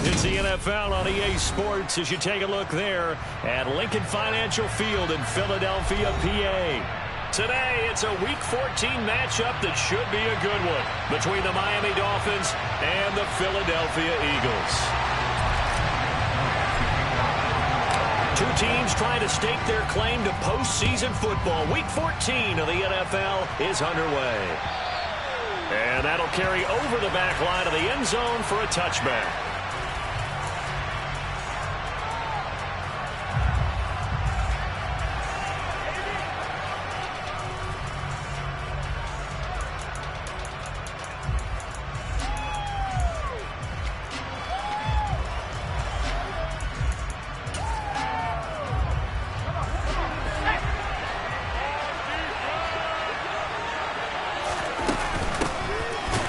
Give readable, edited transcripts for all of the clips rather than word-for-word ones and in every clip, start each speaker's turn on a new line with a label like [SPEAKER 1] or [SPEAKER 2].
[SPEAKER 1] It's the NFL on EA Sports as you take a look there at Lincoln Financial Field in Philadelphia, PA. Today, it's a Week 14 matchup that should be a good one between the Miami Dolphins and the Philadelphia Eagles. Two teams trying to stake their claim to postseason football. Week 14 of the NFL is underway. And that'll carry over the back line of the end zone for a touchback.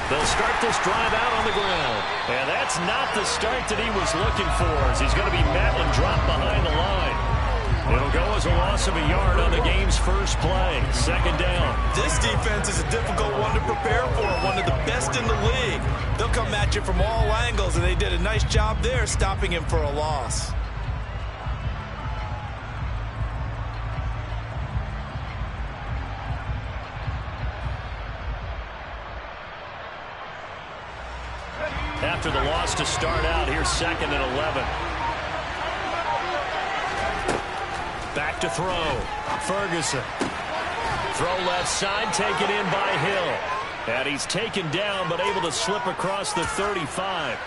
[SPEAKER 1] They'll start this drive out on the ground. And that's not the start that he was looking for, as he's going to be met and dropped behind the line. It'll go as a loss of a yard on the game's first play. Second down.
[SPEAKER 2] This defense is a difficult one to prepare for, one of the best in the league. They'll come at you from all angles, and they did a nice job there stopping him for a loss.
[SPEAKER 1] After the loss to start out, here's 2nd and 11. Back to throw. Ferguson. Throw left side, taken in by Hill. And he's taken down, but able to slip across the 35.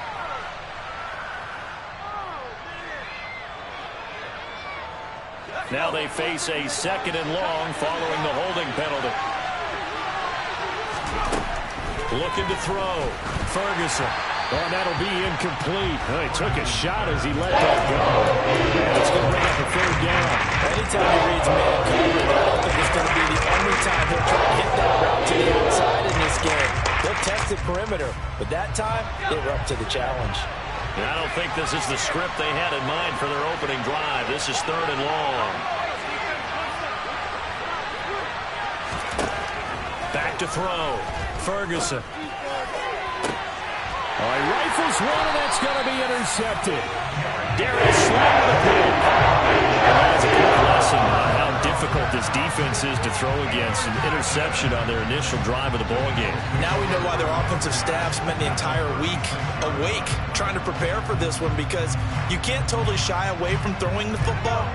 [SPEAKER 1] Now they face a 2nd and long following the holding penalty. Looking to throw. Ferguson. Oh, that'll be incomplete. Oh, he took a shot as he let that go. And it's going to bring up a 3rd down.
[SPEAKER 2] Anytime he reads man coverage, I don't think it's going to be the only time he'll try to hit that route to the outside in this game. They'll test the perimeter, but that time, they were up to the challenge.
[SPEAKER 1] And I don't think this is the script they had in mind for their opening drive. This is 3rd and long. Back to throw. Ferguson. Oh, he rifles one, and that's going to be intercepted. Darius Slay with a pick. And that's a good lesson on how difficult this defense is to throw against. An interception on their initial drive of the ballgame.
[SPEAKER 2] Now we know why their offensive staff spent the entire week awake trying to prepare for this one, because you can't totally shy away from throwing the football,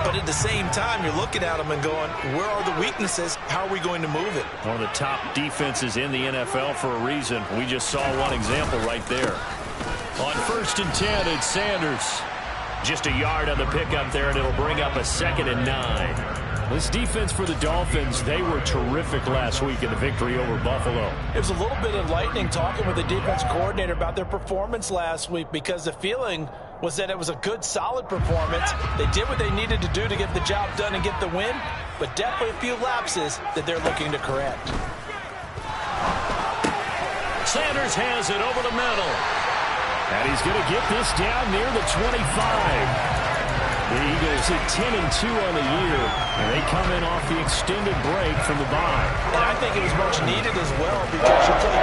[SPEAKER 2] but at the same time, you're looking at them and going, where are the weaknesses? How are we going to move it?
[SPEAKER 1] One of the top defenses in the NFL for a reason. We just saw one example right there. On 1st and 10, it's Sanders. Just a yard on the pickup there, and it'll bring up a 2nd and 9. This defense for the Dolphins, they were terrific last week in the victory over Buffalo.
[SPEAKER 2] It was a little bit enlightening talking with the defense coordinator about their performance last week, because the feeling was that it was a good, solid performance. They did what they needed to do to get the job done and get the win, but definitely a few lapses that they're looking to correct.
[SPEAKER 1] Sanders has it over the middle. And he's going to get this down near the 25. The Eagles at 10-2 on the year, and they come in off the extended break from the bye.
[SPEAKER 2] And I think it was much needed as well, because you play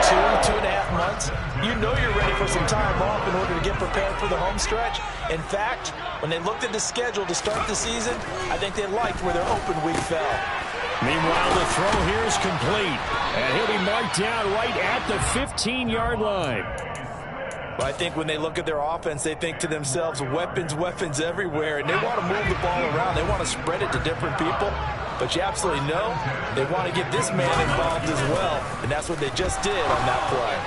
[SPEAKER 2] 2.5 months. You know you're ready for some time off in order to get prepared for the home stretch. In fact, when they looked at the schedule to start the season, I think they liked where their open week fell.
[SPEAKER 1] Meanwhile, the throw here is complete, and he'll be marked down right at the 15-yard line.
[SPEAKER 2] But I think when they look at their offense, they think to themselves, weapons, weapons everywhere, and they want to move the ball around. They want to spread it to different people. But you absolutely know they want to get this man involved as well, and that's what they just did on that play.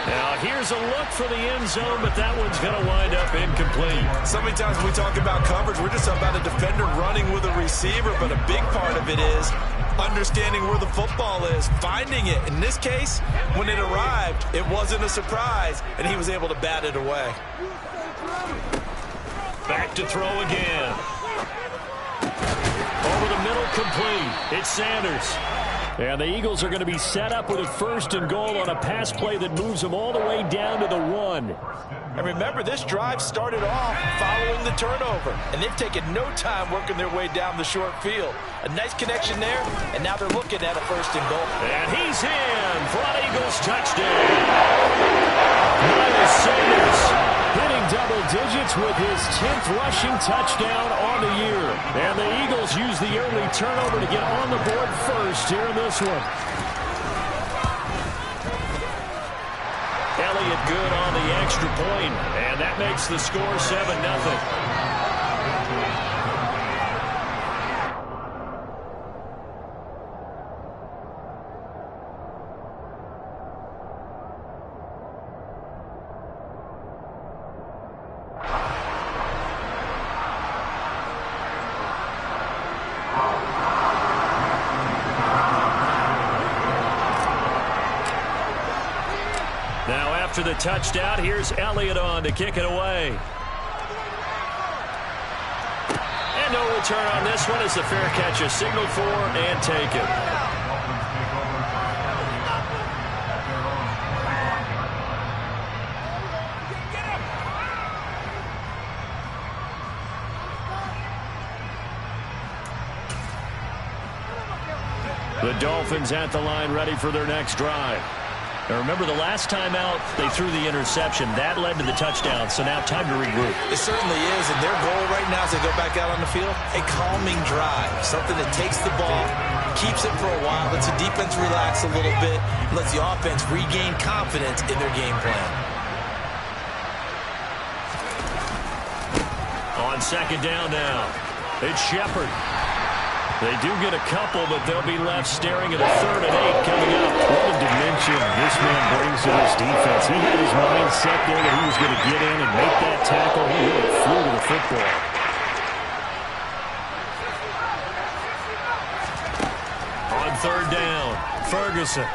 [SPEAKER 1] Now, here's a look for the end zone, but that one's going to wind up incomplete.
[SPEAKER 2] So many times when we talk about coverage, we're just about a defender running with a receiver, but a big part of it is understanding where the football is, finding it. In this case, when it arrived, it wasn't a surprise, and he was able to bat it away.
[SPEAKER 1] Back to throw again. Over the middle, complete. It's Sanders. And the Eagles are going to be set up with a 1st and goal on a pass play that moves them all the way down to the 1.
[SPEAKER 2] And remember, this drive started off following the turnover, and they've taken no time working their way down the short field. A nice connection there, and now they're looking at a 1st and goal.
[SPEAKER 1] And he's in for an Eagles touchdown. Miles Sanders digits with his 10th rushing touchdown on the year. And the Eagles use the early turnover to get on the board first here in this one. Elliott good on the extra point, and that makes the score 7-0. After the touchdown, here's Elliott on to kick it away. And no return on this one as the fair catch is signaled for and taken. The Dolphins at the line ready for their next drive. Now remember, the last time out, they threw the interception. That led to the touchdown, so now time to regroup.
[SPEAKER 2] It certainly is, and their goal right now as they go back out on the field, a calming drive, something that takes the ball, keeps it for a while, lets the defense relax a little bit, lets the offense regain confidence in their game plan.
[SPEAKER 1] On second down now, it's Shepard. They do get a couple, but they'll be left staring at a 3rd and 8 coming up.
[SPEAKER 3] What a dimension this man brings to this defense. He had his mind set there that he was going to get in and make that tackle. He really flew to the football.
[SPEAKER 1] On 3rd down, Ferguson.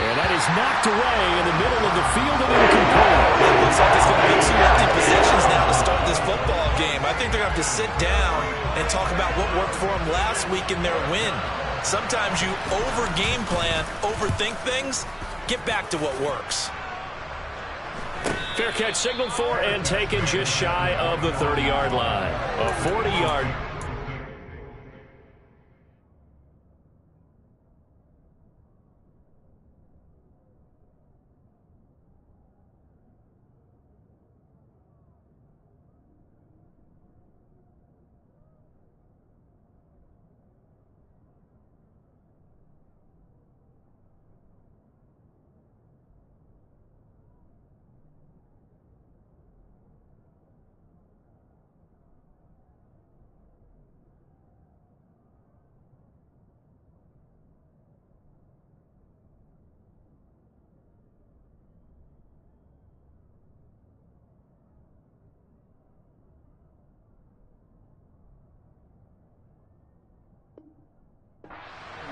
[SPEAKER 1] And that is knocked away in the middle of the field and incomplete.
[SPEAKER 2] It looks like it's going to be 2 empty possessions now to start this football game. I think they're going to have to sit down and talk about what worked for them last week in their win. Sometimes you over-game plan, overthink things. Get back to what works.
[SPEAKER 1] Fair catch signaled for and taken just shy of the 30-yard line. A 40-yard.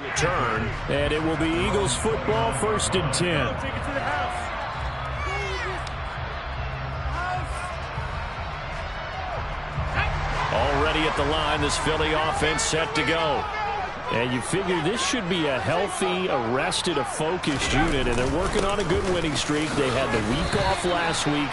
[SPEAKER 1] Return, and it will be Eagles football, 1st and 10.
[SPEAKER 4] Take it to the house.
[SPEAKER 1] Already at the line, this Philly offense set to go. And you figure this should be a healthy, arrested, a focused unit, and they're working on a good winning streak. They had the week off last week.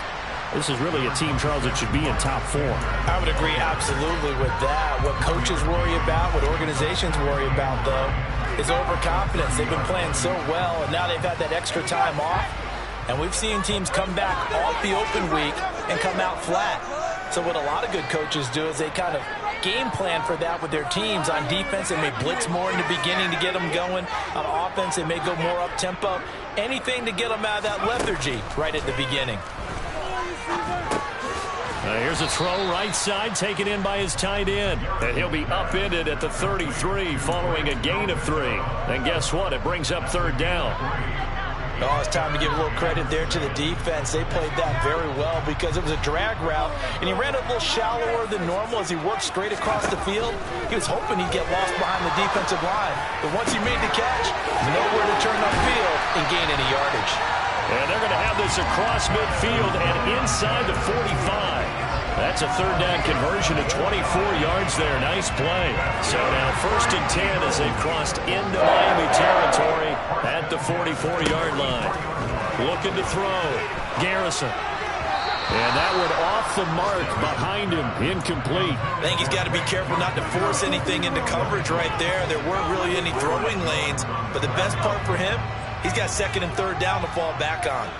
[SPEAKER 1] This is really a team, Charles, that should be in top form.
[SPEAKER 2] I would agree absolutely with that. What coaches worry about, what organizations worry about, though, is overconfidence. They've been playing so well, and now they've had that extra time off. And we've seen teams come back off the open week and come out flat. So what a lot of good coaches do is they kind of game plan for that with their teams. On defense, they may blitz more in the beginning to get them going. On offense, they may go more up-tempo. Anything to get them out of that lethargy right at the beginning.
[SPEAKER 1] Here's a throw right side, taken in by his tight end. And he'll be upended at the 33 following a gain of 3. And guess what? It brings up 3rd down.
[SPEAKER 2] Oh, it's time to give a little credit there to the defense. They played that very well because it was a drag route, and he ran a little shallower than normal as he worked straight across the field. He was hoping he'd get lost behind the defensive line. But once he made the catch, nowhere to turn upfield and gain any yardage.
[SPEAKER 1] And they're going to have this across midfield and inside the 45. That's a 3rd down conversion of 24 yards there. Nice play. So now 1st and 10 as they've crossed into Miami territory at the 44-yard line. Looking to throw. Garrison. And that one off the mark behind him. Incomplete.
[SPEAKER 2] I think he's got to be careful not to force anything into coverage right there. There weren't really any throwing lanes. But the best part for him, he's got 2nd and 3rd down to fall back on.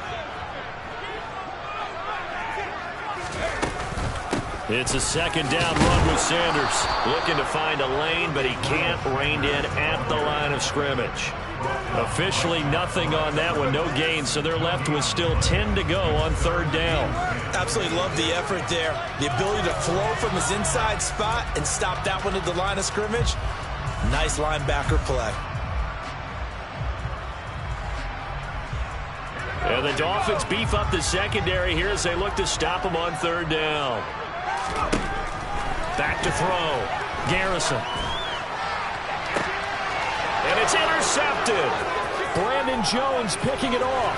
[SPEAKER 1] It's a second down run with Sanders. Looking to find a lane, but he can't rein in at the line of scrimmage. Officially nothing on that one, no gain, so they're left with still 10 to go on third down.
[SPEAKER 2] Absolutely love the effort there. The ability to flow from his inside spot and stop that one at the line of scrimmage. Nice linebacker play.
[SPEAKER 1] And the Dolphins beef up the secondary here as they look to stop him on third down. Back to throw. Garrison. And it's intercepted. Brandon Jones picking it off.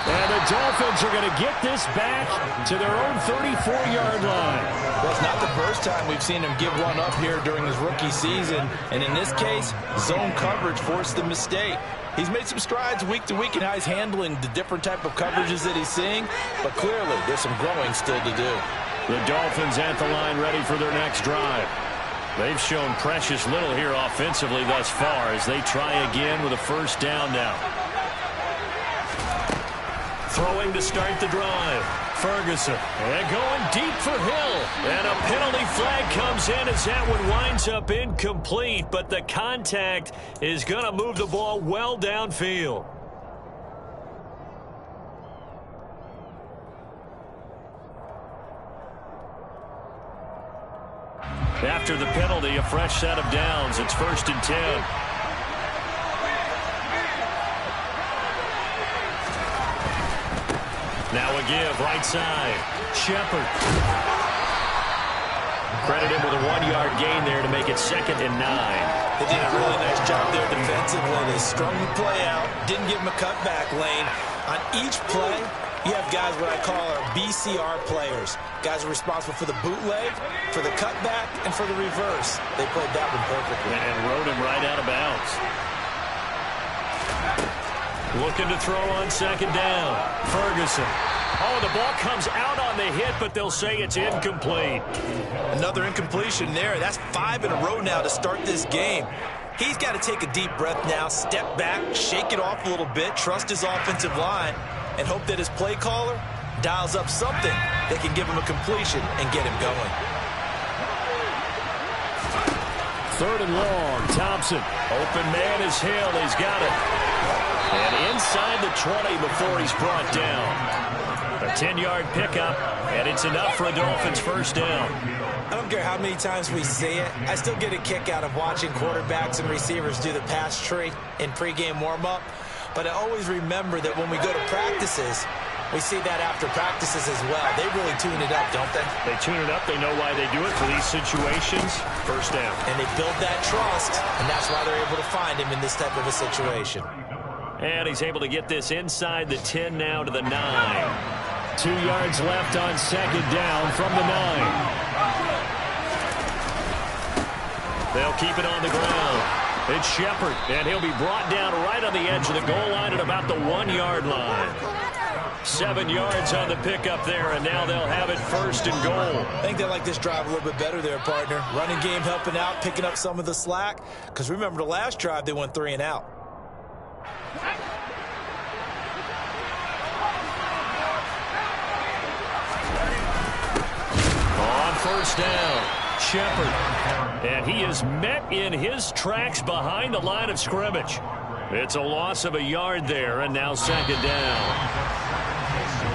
[SPEAKER 1] And the Dolphins are going to get this back to their own 34-yard line.
[SPEAKER 2] Well, it's not the first time we've seen him give one up here during his rookie season. And in this case, zone coverage forced the mistake. He's made some strides week to week in how he's handling the different type of coverages that he's seeing. But clearly, there's some growing still to do.
[SPEAKER 1] The Dolphins at the line ready for their next drive. They've shown precious little here offensively thus far as they try again with a first down now. Throwing to start the drive. Ferguson. And going deep for Hill. And a penalty flag comes in as that one winds up incomplete. But the contact is going to move the ball well downfield. After the penalty, a fresh set of downs. It's 1st and 10. Now a give, right side. Shepard. Credit him with a 1-yard gain there to make it 2nd and 9.
[SPEAKER 2] They did a really nice job there defensively. They strung the play out, didn't give him a cutback lane. On each play, you have guys what I call our BCR players. Guys are responsible for the bootleg, for the cutback, and for the reverse. They played that one perfectly.
[SPEAKER 1] And rode him right out of bounds. Looking to throw on 2nd down. Ferguson. Oh, the ball comes out on the hit, but they'll say it's incomplete.
[SPEAKER 2] Another incompletion there. That's 5 in a row now to start this game. He's got to take a deep breath now, step back, shake it off a little bit, trust his offensive line, and hope that his play caller dials up something that can give him a completion and get him going.
[SPEAKER 1] 3rd and long. Thompson. Open man is Hill. He's got it. And inside the 20 before he's brought down. A 10-yard pickup, and it's enough for a Dolphins first down.
[SPEAKER 2] I don't care how many times we see it. I still get a kick out of watching quarterbacks and receivers do the pass tree in pregame warm-up. But I always remember that when we go to practices, we see that after practices as well. They really tune it up, don't they?
[SPEAKER 1] They tune it up. They know why they do it for these situations. First down.
[SPEAKER 2] And they build that trust, and that's why they're able to find him in this type of a situation.
[SPEAKER 1] And he's able to get this inside the 10 now to the 9. 2 yards left on 2nd down from the 9. They'll keep it on the ground. It's Shepard, and he'll be brought down right on the edge of the goal line at about the 1-yard line. 7 yards on the pickup there, and now they'll have it 1st and goal.
[SPEAKER 2] I think they like this drive a little bit better there, partner. Running game helping out, picking up some of the slack. Because remember the last drive, they went 3 and out.
[SPEAKER 1] On 1st down, Shepard. And he is met in his tracks behind the line of scrimmage. It's a loss of a yard there, and now 2nd down.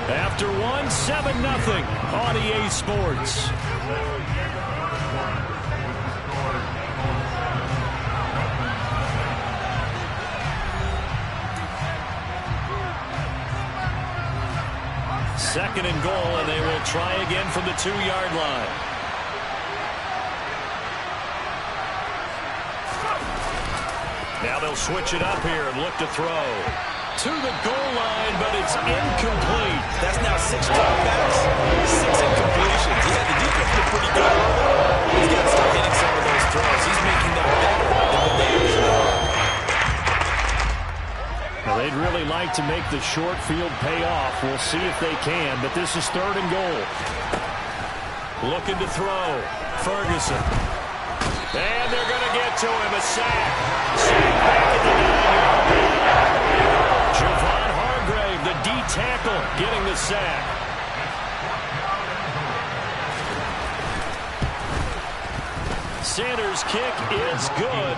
[SPEAKER 1] After 1, 7-0 on EA Sports. Second and goal, and they will try again from the 2-yard line. Now they'll switch it up here and look to throw. To the goal line, but it's incomplete.
[SPEAKER 2] That's now 6 dropbacks, 6 incompletions. Yeah, the defense did pretty good early. He's got to start hitting some of those throws. He's making them better than what they usually are.
[SPEAKER 1] Now they'd really like to make the short field pay off. We'll see if they can, but this is 3rd and goal. Looking to throw. Ferguson. And they're going to get to him. A sack. Sack back at the 9-yard line. Javon Hargrave, the D tackle, getting the sack. Sanders' kick is good.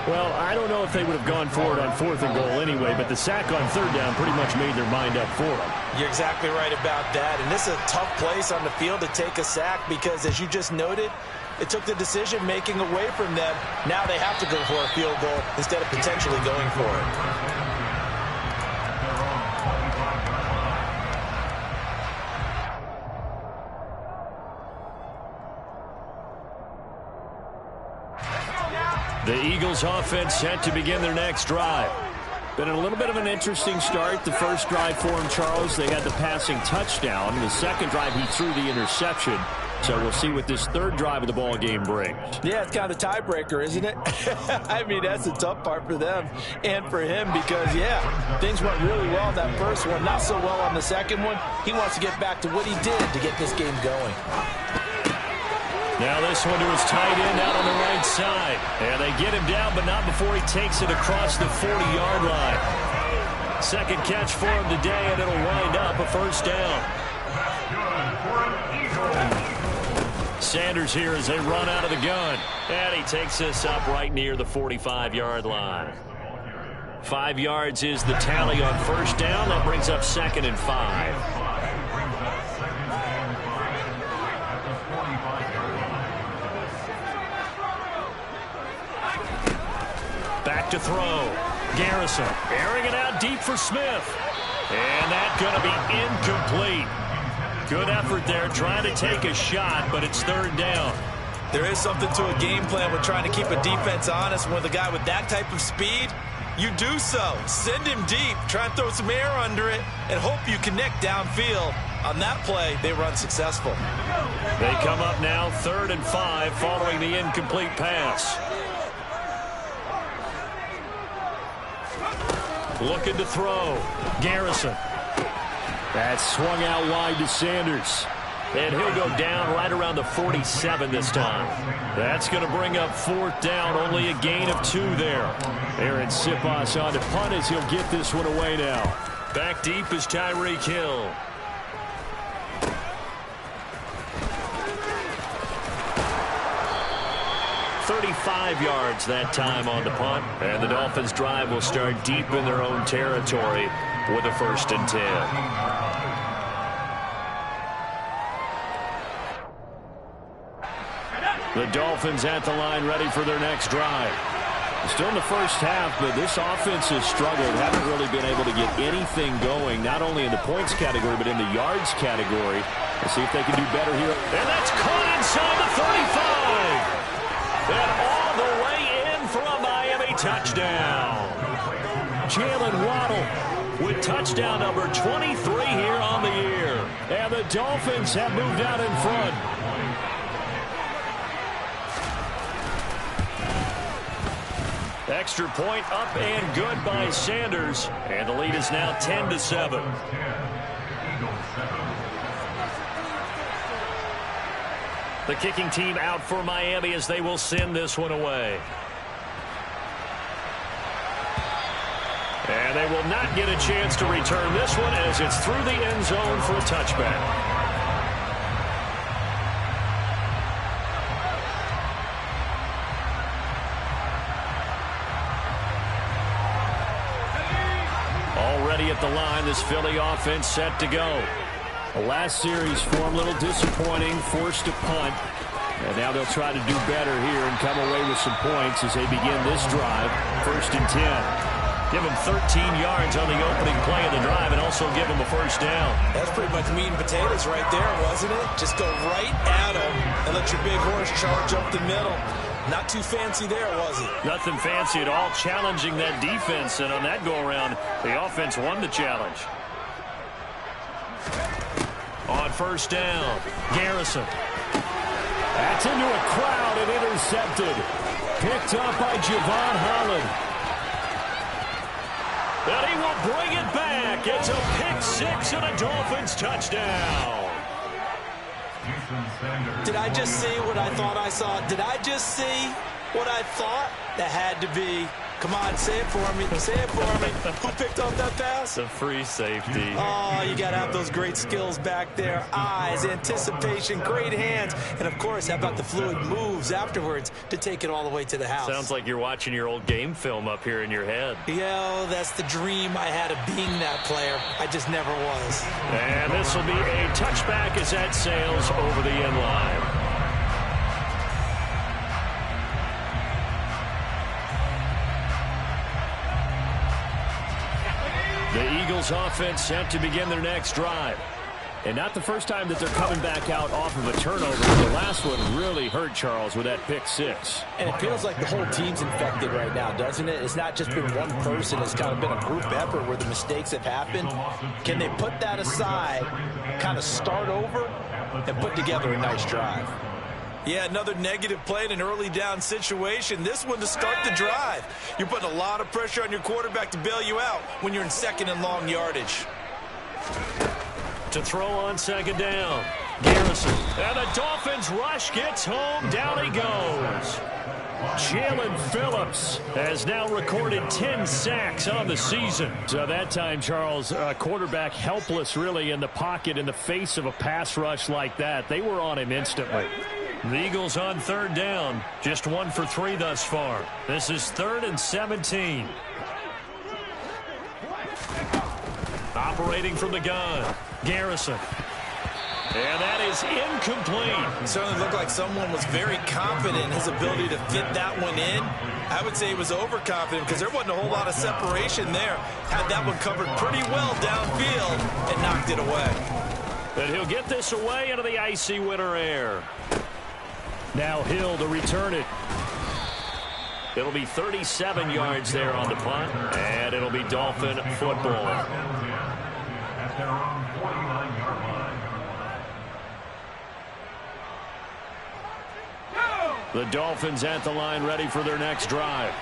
[SPEAKER 3] Well, I don't know if they would have gone for it on 4th and goal anyway, but the sack on 3rd down pretty much made their mind up for them.
[SPEAKER 2] You're exactly right about that. And this is a tough place on the field to take a sack because, as you just noted, it took the decision-making away from them. Now they have to go for a field goal instead of potentially going for it.
[SPEAKER 1] The Eagles offense set to begin their next drive. Been a little bit of an interesting start. The first drive for him, Charles, they had the passing touchdown. The second drive, he threw the interception. So we'll see what this third drive of the ball game brings.
[SPEAKER 2] Yeah, it's kind of a tiebreaker, isn't it? I mean, that's the tough part for them and for him because, yeah, things went really well in that first one, not so well on the second one. He wants to get back to what he did to get this game going.
[SPEAKER 1] Now this one to his tight end out on the right side. And they get him down, but not before he takes it across the 40-yard line. Second catch for him today, and it'll wind up a first down. Sanders here as they run out of the gun. And he takes this up right near the 45-yard line. 5 yards is the tally on first down. That brings up 2nd and 5. Back to throw. Garrison airing it out deep for Smith. And that's going to be incomplete. Good effort there trying to take a shot, but it's 3rd down.
[SPEAKER 2] There is something to a game plan with trying to keep a defense honest. With a guy with that type of speed, you do so. Send him deep. Try and throw some air under it and hope you connect downfield. On that play, they were unsuccessful.
[SPEAKER 1] They come up now 3rd and 5 following the incomplete pass. Looking to throw. Garrison. That's swung out wide to Sanders. And he'll go down right around the 47 this time. That's going to bring up 4th down. Only a gain of 2 there. Aaron Siposs on to punt as he'll get this one away now. Back deep is Tyreek Hill. .35 yards that time on the punt. And the Dolphins drive will start deep in their own territory with a 1st and 10. The Dolphins at the line ready for their next drive. Still in the first half, but this offense has struggled. Haven't really been able to get anything going, not only in the points category, but in the yards category. Let's see if they can do better here. And that's caught inside the 35. And all the way in for a Miami touchdown. Jalen Waddle with touchdown number 23 here on the year. And the Dolphins have moved out in front. Extra point up and good by Sanders. And the lead is now 10-7. The kicking team out for Miami as they will send this one away. And they will not get a chance to return this one as it's through the end zone for a touchback. Already at the line, this Philly offense set to go. The last series for them, a little disappointing, forced to punt. And now they'll try to do better here and come away with some points as they begin this drive. 1st and 10. Give them 13 yards on the opening play of the drive and also give them a 1st down.
[SPEAKER 2] That's pretty much meat and potatoes right there, wasn't it? Just go right at them and let your big horse charge up the middle. Not too fancy there, was it?
[SPEAKER 1] Nothing fancy at all, challenging that defense. And on that go-around, the offense won the challenge. On 1st down, Garrison. That's into a crowd and intercepted. Picked up by Javon Holland. And he will bring it back. It's a pick-6 and a Dolphins touchdown.
[SPEAKER 2] Did I just see what I thought I saw? Did I just see what I thought? That had to be Come on, say it for me. Say it for me. Who picked off that pass?
[SPEAKER 1] The free safety.
[SPEAKER 2] Oh, you got to have those great skills back there. Eyes, anticipation, great hands. And, of course, how about the fluid moves afterwards to take it all the way to the house?
[SPEAKER 1] Sounds like you're watching your old game film up here in your head.
[SPEAKER 2] Yeah, that's the dream I had of being that player. I just never was.
[SPEAKER 1] And this will be a touchback as that sails over the end line. The Eagles offense set to begin their next drive. And not the first time that they're coming back out off of a turnover. The last one really hurt Charles with that pick six.
[SPEAKER 2] And it feels like the whole team's infected right now, doesn't it? It's not just been one person. It's kind of been a group effort where the mistakes have happened. Can they put that aside, kind of start over, and put together a nice drive? Yeah, another negative play in an early down situation. This one to start the drive. You're putting a lot of pressure on your quarterback to bail you out when you're in second and long yardage.
[SPEAKER 1] To throw on second down, Garrison. And the Dolphins rush gets home. Down he goes. Jalen Phillips has now recorded 10 sacks on the season. So that time, Charles, quarterback helpless really in the pocket in the face of a pass rush like that. They were on him instantly. The Eagles on third down. Just 1 for 3 thus far. This is 3rd and 17. Operating from the gun, Garrison. And that is incomplete.
[SPEAKER 2] It certainly looked like someone was very confident in his ability to fit that one in. I would say he was overconfident because there wasn't a whole lot of separation there. Had that one covered pretty well downfield and knocked it away.
[SPEAKER 1] And he'll get this away into the icy winter air. Now Hill to return it. It'll be 37 yards there on the punt, and it'll be Dolphin football. The Dolphins at the line ready for their next drive.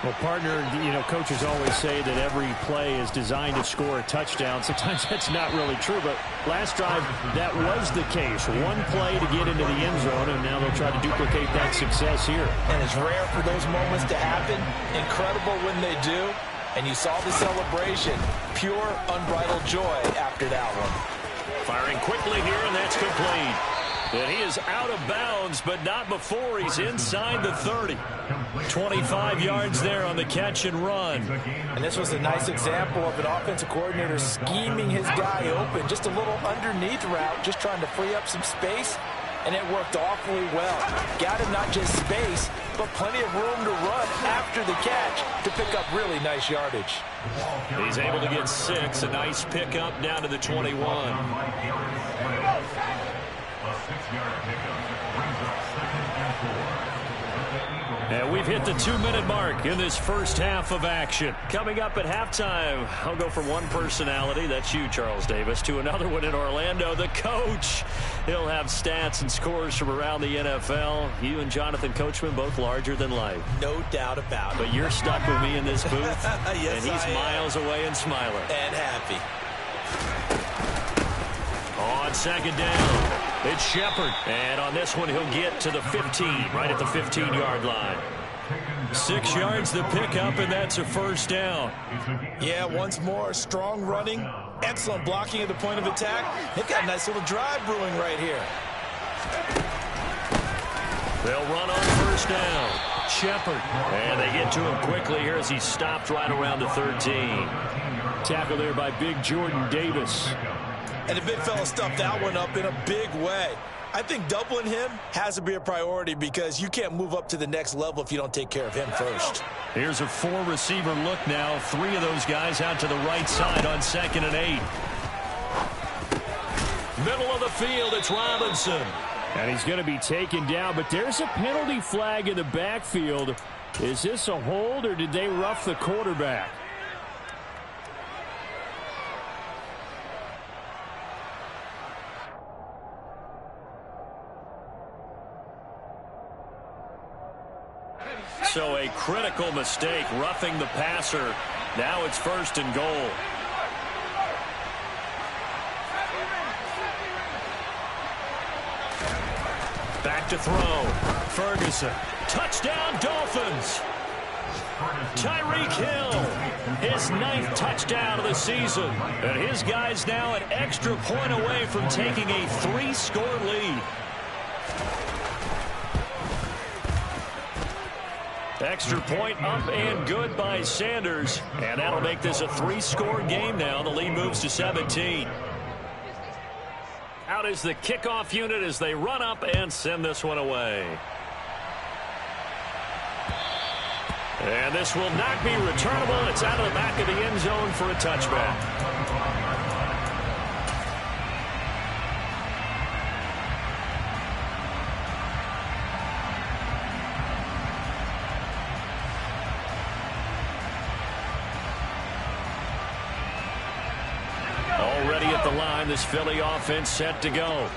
[SPEAKER 3] Well, partner, coaches always say that every play is designed to score a touchdown. Sometimes that's not really true, but last drive, that was the case. One play to get into the end zone, and now they'll try to duplicate that success here.
[SPEAKER 2] And it's rare for those moments to happen. Incredible when they do. And you saw the celebration. Pure, unbridled joy after that one.
[SPEAKER 1] Firing quickly here, and that's complete. And he is out of bounds, but not before he's inside the 30. 25 yards there on the catch and run.
[SPEAKER 2] And this was a nice example of an offensive coordinator scheming his guy open. Just a little underneath route, just trying to free up some space. And it worked awfully well. Got him not just space, but plenty of room to run after the catch to pick up really nice yardage.
[SPEAKER 1] He's able to get 6. A nice pickup down to the 21. And we've hit the 2-minute mark in this first half of action. Coming up at halftime, I'll go from one personality, that's you, Charles Davis, to another one in Orlando, the coach. He'll have stats and scores from around the NFL. You and Jonathan Coachman, both larger than life.
[SPEAKER 2] No doubt about it.
[SPEAKER 1] But you're stuck with me in this booth,
[SPEAKER 2] yes,
[SPEAKER 1] and he's miles away and smiling.
[SPEAKER 2] And happy.
[SPEAKER 1] On second down, it's Shepard. And on this one, he'll get to the 15, right at the 15-yard line. 6 yards the pickup, and that's a first down.
[SPEAKER 2] Yeah, once more, strong running, excellent blocking at the point of attack. They've got a nice little drive brewing right here.
[SPEAKER 1] They'll run on first down. Shepard. And they get to him quickly here as he stopped right around the 13.
[SPEAKER 3] Tackle there by big Jordan Davis.
[SPEAKER 2] And the big fella stuffed that one up in a big way. I think doubling him has to be a priority because you can't move up to the next level if you don't take care of him first.
[SPEAKER 1] Here's a 4-receiver look now. 3 of those guys out to the right side on 2nd and 8. Middle of the field, it's Robinson.
[SPEAKER 3] And he's going to be taken down, but there's a penalty flag in the backfield. Is this a hold or did they rough the quarterback?
[SPEAKER 1] So a critical mistake, roughing the passer. Now it's 1st and goal. Back to throw. Ferguson. Touchdown, Dolphins. Tyreek Hill, his 9th touchdown of the season. And his guys now an extra point away from taking a 3-score lead. Extra point up and good by Sanders. And that'll make this a 3-score game now. The lead moves to 17. Out is the kickoff unit as they run up and send this one away. And this will not be returnable. It's out of the back of the end zone for a touchback. Already at the line, this Philly offense set to go.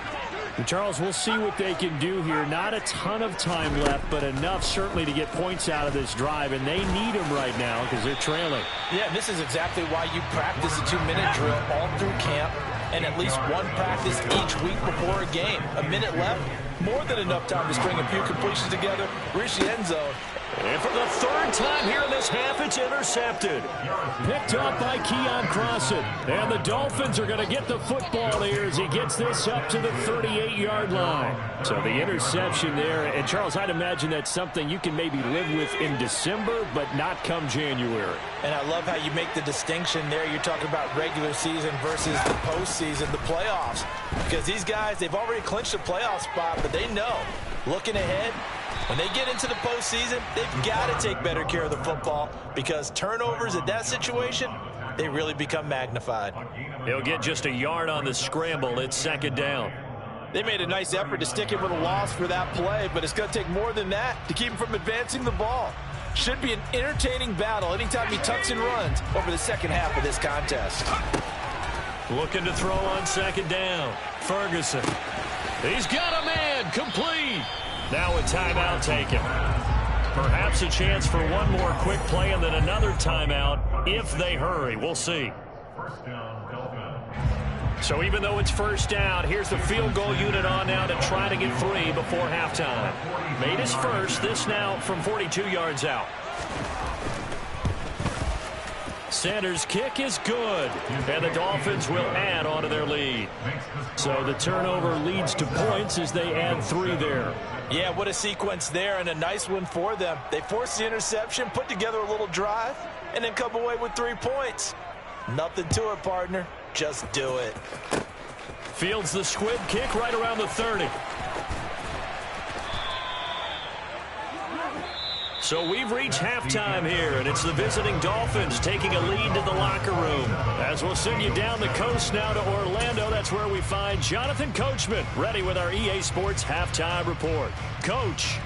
[SPEAKER 3] And Charles, we'll see what they can do here. Not a ton of time left, but enough certainly to get points out of this drive, and they need them right now because they're trailing.
[SPEAKER 2] Yeah, this is exactly why you practice a 2-minute drill all through camp and at least one practice each week before a game. A minute left, more than enough time to string a few completions together, reach the end zone.
[SPEAKER 1] And for the 3rd time here in this half, it's intercepted.
[SPEAKER 3] Picked up by Keon Crossan. And the Dolphins are going to get the football here as he gets this up to the 38-yard line. So the interception there. And, Charles, I'd imagine that's something you can maybe live with in December, but not come January.
[SPEAKER 2] And I love how you make the distinction there. You're talking about regular season versus the postseason, the playoffs. Because these guys, they've already clinched a playoff spot, but they know, looking ahead, when they get into the postseason, they've got to take better care of the football because turnovers in that situation, they really become magnified.
[SPEAKER 1] He'll get just a yard on the scramble. It's 2nd down.
[SPEAKER 2] They made a nice effort to stick him with a loss for that play, but it's going to take more than that to keep him from advancing the ball. Should be an entertaining battle anytime he tucks and runs over the second half of this contest.
[SPEAKER 1] Looking to throw on 2nd down. Ferguson. He's got a man. Complete. Now a timeout taken. Perhaps a chance for one more quick play and then another timeout if they hurry. We'll see. So even though it's 1st down, here's the field goal unit on now to try to get 3 before halftime. Made his first. This now from 42 yards out. Sanders' kick is good, and the Dolphins will add on to their lead. So the turnover leads to points as they add 3 there.
[SPEAKER 2] Yeah, what a sequence there, and a nice one for them. They forced the interception, put together a little drive, and then come away with 3 points. Nothing to it, partner. Just do it.
[SPEAKER 1] Fields the squib kick right around the 30. So we've reached halftime here, and it's the visiting Dolphins taking a lead to the locker room. As we'll send you down the coast now to Orlando, that's where we find Jonathan Coachman ready with our EA Sports Halftime Report. Coach.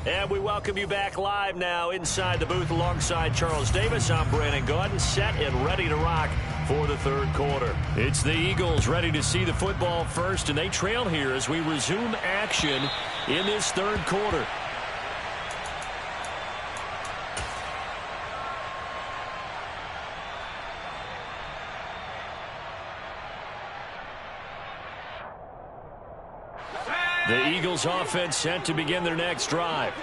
[SPEAKER 1] And we welcome you back live now inside the booth alongside Charles Davis. I'm Brandon Gaudin, set and ready to rock for the 3rd quarter. It's the Eagles ready to see the football first, and they trail here as we resume action in this 3rd quarter. The Eagles offense set to begin their next drive.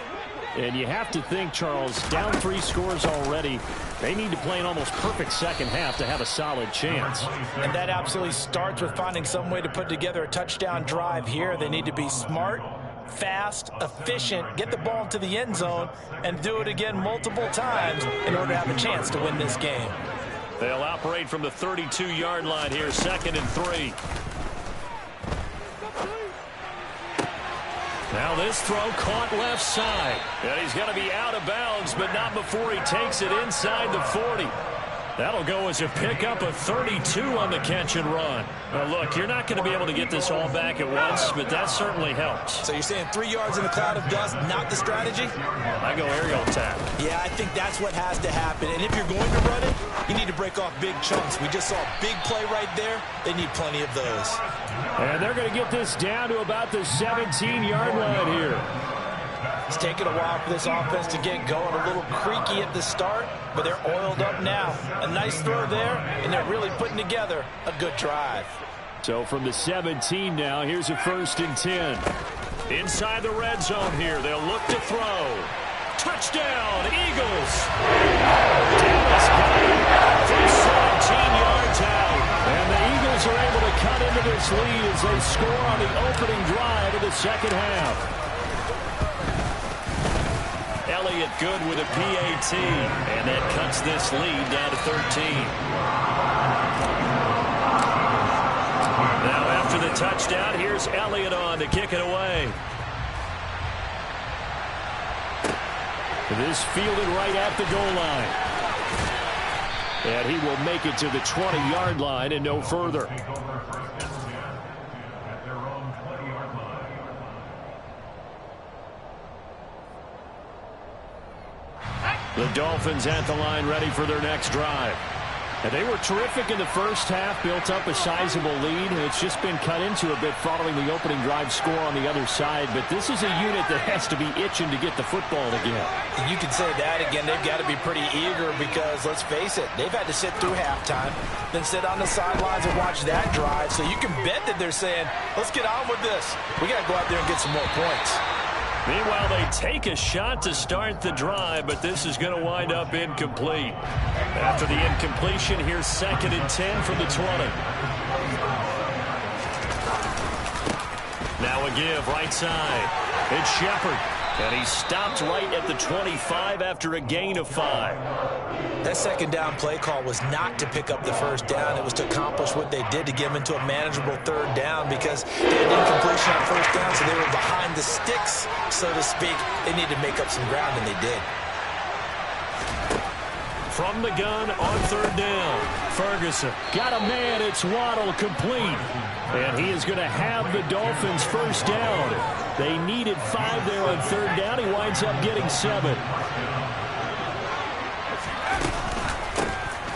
[SPEAKER 1] And you have to think, Charles, down 3 scores already. They need to play an almost perfect second half to have a solid chance.
[SPEAKER 2] And that absolutely starts with finding some way to put together a touchdown drive here. They need to be smart, fast, efficient, get the ball into the end zone, and do it again multiple times in order to have a chance to win this game.
[SPEAKER 1] They'll operate from the 32-yard line here, 2nd and 3. Now this throw caught left side. And he's going to be out of bounds, but not before he takes it inside the 40. That'll go as a pickup of 32 on the catch and run. Now, look, you're not going to be able to get this all back at once, but that certainly helps.
[SPEAKER 2] So you're saying 3 yards in a cloud of dust, not the strategy?
[SPEAKER 1] I go aerial attack.
[SPEAKER 2] Yeah, I think that's what has to happen. And if you're going to run it, you need to break off big chunks. We just saw a big play right there. They need plenty of those.
[SPEAKER 3] And they're going to get this down to about the 17-yard line here.
[SPEAKER 2] It's taken a while for this offense to get going. A little creaky at the start, but they're oiled up now. A nice throw there, and they're really putting together a good drive.
[SPEAKER 3] So from the 17 now, here's a 1st and 10.
[SPEAKER 1] Inside the red zone here. They'll look to throw. Touchdown, Eagles. Dallas got it from 17 yards out. And the Eagles are able to cut into this lead as they score on the opening drive of the second half. Elliott good with a PAT, and that cuts this lead down to 13. Now after the touchdown, here's Elliott on to kick it away. This fielded right at the goal line. And he will make it to the 20-yard line and no further. The Dolphins at the line ready for their next drive. And they were terrific in the first half, built up a sizable lead, and it's just been cut into a bit following the opening drive score on the other side. But this is a unit that has to be itching to get the football again.
[SPEAKER 2] You can say that again. They've got to be pretty eager because, let's face it, they've had to sit through halftime, then sit on the sidelines and watch that drive. So you can bet that they're saying, let's get on with this. We got to go out there and get some more points.
[SPEAKER 1] Meanwhile, they take a shot to start the drive, but this is going to wind up incomplete. After the incompletion, here's 2nd and 10 from the 20. Now a give right side. It's Shepard. And he stopped right at the 25 after a gain of 5.
[SPEAKER 2] That second down play call was not to pick up the first down. It was to accomplish what they did to get them into a manageable third down because they had incompletion on first down, so they were behind the sticks, so to speak. They needed to make up some ground, and they did.
[SPEAKER 1] From the gun on third down, Ferguson got a man. It's Waddle complete. And he is going to have the Dolphins first down. They needed 5 there on third down. He winds up getting 7.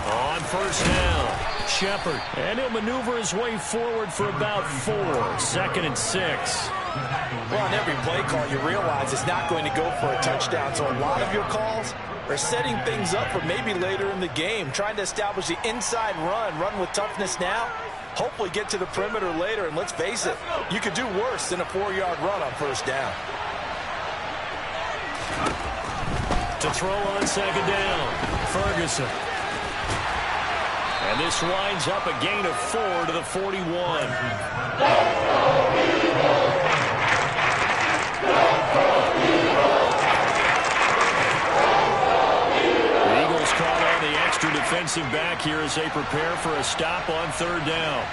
[SPEAKER 1] On first down, Shepard. And he'll maneuver his way forward for about 4. 2nd and 6.
[SPEAKER 2] Well, on every play call, you realize it's not going to go for a touchdown. So a lot of your calls are setting things up for maybe later in the game, trying to establish the inside run with toughness now. Hopefully get to the perimeter later, and let's face it, you could do worse than a 4-yard run on first down.
[SPEAKER 1] To throw on second down, Ferguson. And this winds up a gain of 4 to the 41. Extra defensive back here as they prepare for a stop on third down.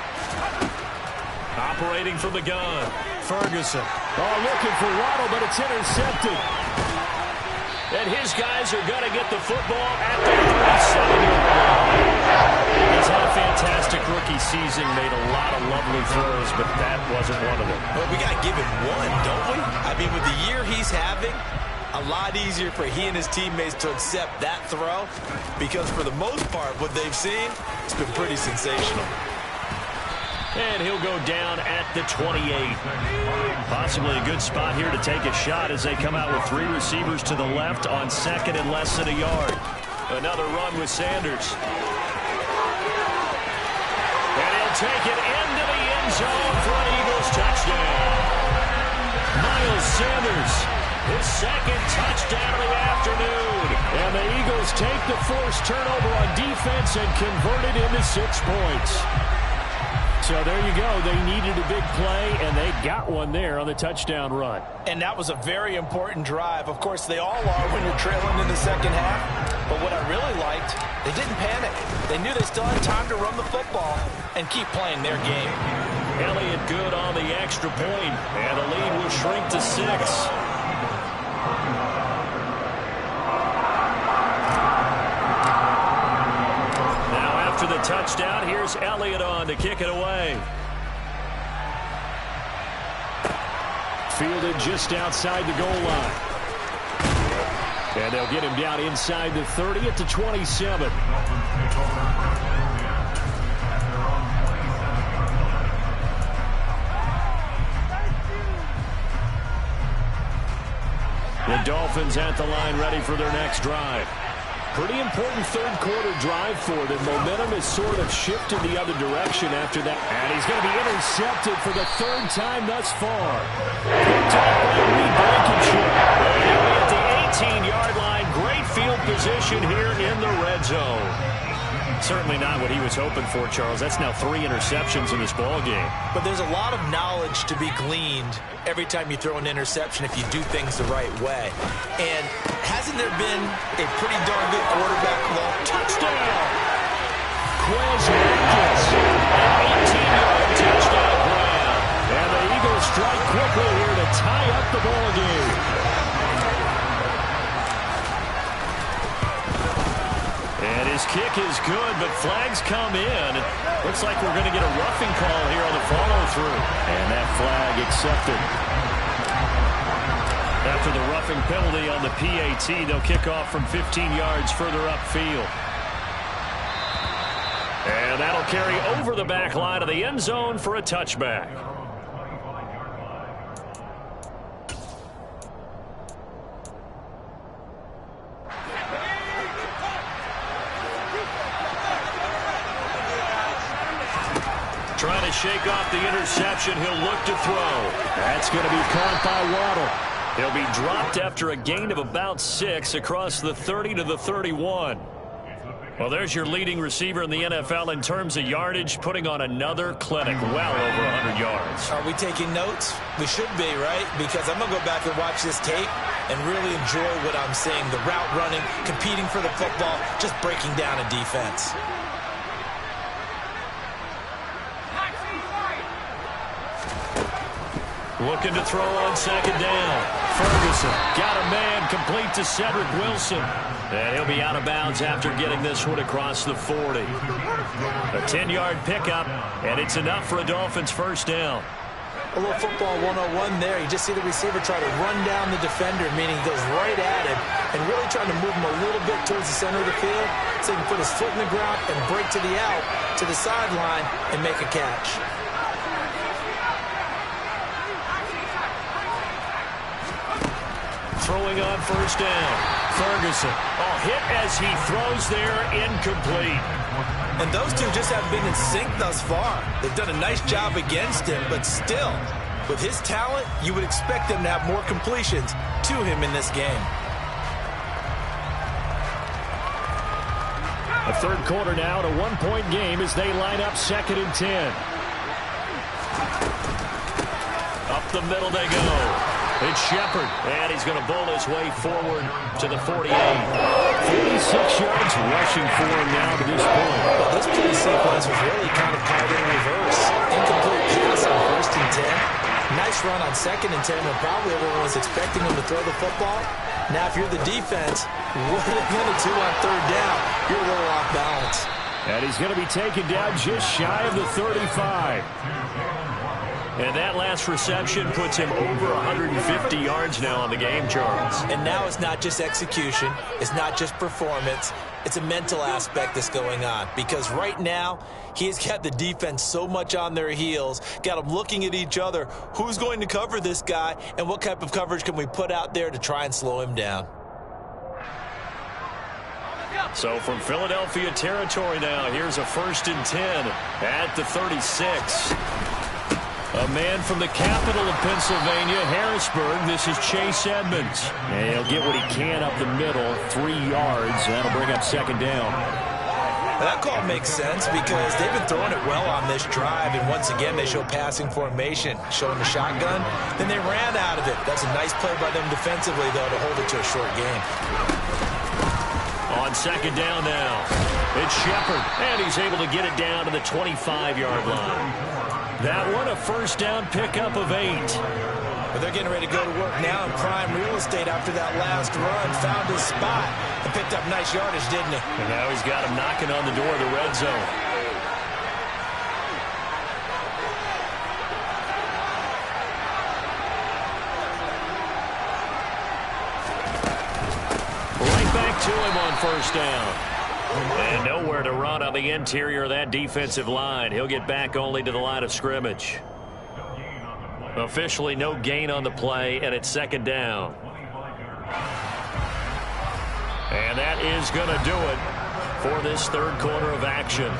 [SPEAKER 1] Operating from the gun, Ferguson.
[SPEAKER 3] Oh, looking for Waddle, but it's intercepted.
[SPEAKER 1] And his guys are going to get the football at the 37-yard line. He's had a fantastic rookie season, made a lot of lovely throws, but that wasn't one of them.
[SPEAKER 2] Well, we got to give him one, don't we? I mean, with the year he's having, a lot easier for he and his teammates to accept that throw because for the most part, what they've seen, it's been pretty sensational.
[SPEAKER 1] And he'll go down at the 28. Possibly a good spot here to take a shot as they come out with 3 receivers to the left on 2nd and less than a yard. Another run with Sanders. And he'll take it into the end zone for an Eagles touchdown. Miles Sanders. His 2nd touchdown of the afternoon.
[SPEAKER 3] And the Eagles take the forced turnover on defense and convert it into 6 points. So there you go. They needed a big play, and they got one there on the touchdown run.
[SPEAKER 2] And that was a very important drive. Of course, they all are when you're trailing in the second half. But what I really liked, they didn't panic. They knew they still had time to run the football and keep playing their game.
[SPEAKER 1] Elliott good on the extra point, and the lead will shrink to 6. After the touchdown, here's Elliott on to kick it away.
[SPEAKER 3] Fielded just outside the goal line. And they'll get him down inside the 30 at the 27. The Dolphins at the line ready for their next drive. Pretty important third quarter drive for them. Momentum has sort of shifted the other direction after that. And he's going to be intercepted for the third time thus far. Picked up by Reed Blankenship. At the 18-yard line, great field position here in the red zone. Certainly not what he was hoping for, Charles. That's now 3 interceptions in this ball game.
[SPEAKER 2] But there's a lot of knowledge to be gleaned every time you throw an interception if you do things the right way. And hasn't there been a pretty darn good quarterback call?
[SPEAKER 3] Touchdown! Quez Watkins, an 18-yard touchdown grab. And the Eagles strike quickly here to tie up the ball game. And his kick is good, but flags come in. Looks like we're going to get a roughing call here on the follow-through. And that flag accepted. After the roughing penalty on the PAT, they'll kick off from 15 yards further upfield. And that'll carry over the back line of the end zone for a touchback. Trying to shake off the interception. He'll look to throw. That's going to be caught by Waddle. He'll be dropped after a gain of about 6 across the 30 to the 31. Well, there's your leading receiver in the NFL in terms of yardage, putting on another clinic, well over 100 yards.
[SPEAKER 2] Are we taking notes? We should be, right? Because I'm going to go back and watch this tape and really enjoy what I'm seeing. The route running, competing for the football, just breaking down a defense.
[SPEAKER 1] Looking to throw on second down. Ferguson got a man complete to Cedric Wilson. And he'll be out of bounds after getting this one across the 40. A 10-yard pickup, and it's enough for a Dolphins first down.
[SPEAKER 2] A little football 101 there. You just see the receiver try to run down the defender, meaning he goes right at him and really trying to move him a little bit towards the center of the field so he can put his foot in the ground and break to the out, to the sideline, and make a catch.
[SPEAKER 1] Throwing on first down. Ferguson. Oh, hit as he throws there, incomplete.
[SPEAKER 2] And those two just haven't been in sync thus far. They've done a nice job against him, but still, with his talent, you would expect them to have more completions to him in this game.
[SPEAKER 3] A third quarter now, to 1-point game as they line up 2nd and 10.
[SPEAKER 1] Up the middle they go. It's Shepard, and he's going to bowl his way forward to the 48.
[SPEAKER 3] 46 yards rushing for him now to this point.
[SPEAKER 2] Well, this play sequence was really kind of caught in reverse. Incomplete pass on 1st and 10. Nice run on 2nd and 10 when probably everyone was expecting him to throw the football. Now, if you're the defense, what are they going to do on 3rd down? You're a little off balance.
[SPEAKER 3] And he's going to be taken down just shy of the 35.
[SPEAKER 1] And that last reception puts him over 150 yards now on the game, Charles.
[SPEAKER 2] And now it's not just execution. It's not just performance. It's a mental aspect that's going on. Because right now, he's got the defense so much on their heels, got them looking at each other. Who's going to cover this guy, and what type of coverage can we put out there to try and slow him down?
[SPEAKER 1] So from Philadelphia territory now, here's a 1st and 10 at the 36. A man from the capital of Pennsylvania, Harrisburg. This is Chase Edmonds.
[SPEAKER 3] And he'll get what he can up the middle, 3 yards. That'll bring up 2nd down.
[SPEAKER 2] That call makes sense because they've been throwing it well on this drive, and once again they show passing formation, showing the shotgun. Then they ran out of it. That's a nice play by them defensively, though, to hold it to a short game.
[SPEAKER 1] On 2nd down now, it's Shepard, and he's able to get it down to the 25-yard line. That one, a 1st down pickup of 8.
[SPEAKER 2] But they're getting ready to go to work now in prime real estate after that last run. Found his spot and picked up nice yardage, didn't he?
[SPEAKER 1] And now he's got him knocking on the door of the red zone. Right back to him on 1st down. And nowhere to run on the interior of that defensive line. He'll get back only to the line of scrimmage. Officially no gain on the play, and it's 2nd down. And that is going to do it for this third quarter of action.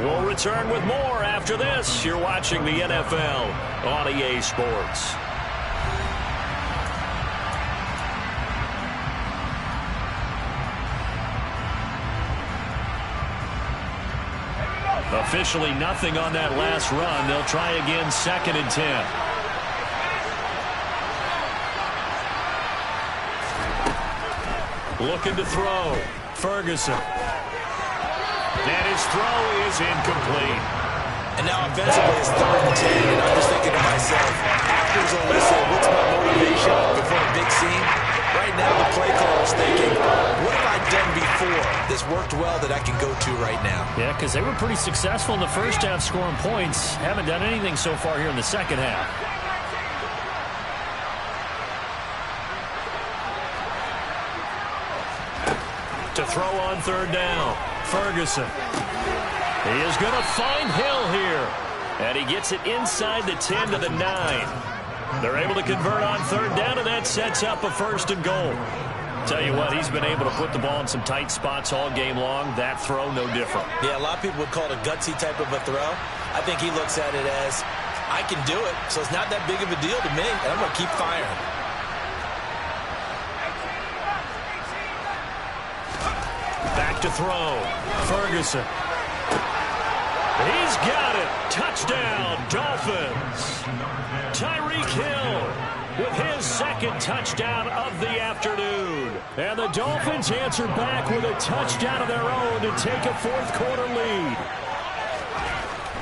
[SPEAKER 1] We'll return with more after this. You're watching the NFL on EA Sports. Officially nothing on that last run. They'll try again, 2nd and 10. Looking to throw. Ferguson. And his throw is incomplete.
[SPEAKER 2] And now offensively it's 3rd and 10. And I'm just thinking to myself, actors always say, what's my motivation before a big scene? Right now the play caller is thinking, what have I done before that's worked well that I can go to right now?
[SPEAKER 3] Yeah, because they were pretty successful in the first half scoring points. Haven't done anything so far here in the second half.
[SPEAKER 1] To throw on 3rd down. Ferguson. He is going to find Hill here. And he gets it inside the 10 to the 9. They're able to convert on 3rd down, and that sets up a 1st and goal. Tell you what, he's been able to put the ball in some tight spots all game long. That throw, no different.
[SPEAKER 2] Yeah, a lot of people would call it a gutsy type of a throw. I think he looks at it as, I can do it, so it's not that big of a deal to me, and I'm going to keep firing.
[SPEAKER 1] Back to throw. Ferguson. He's got it. Touchdown, Dolphins. Tyreek Hill with his 2nd touchdown of the afternoon. And the Dolphins answer back with a touchdown of their own to take a 4th quarter lead.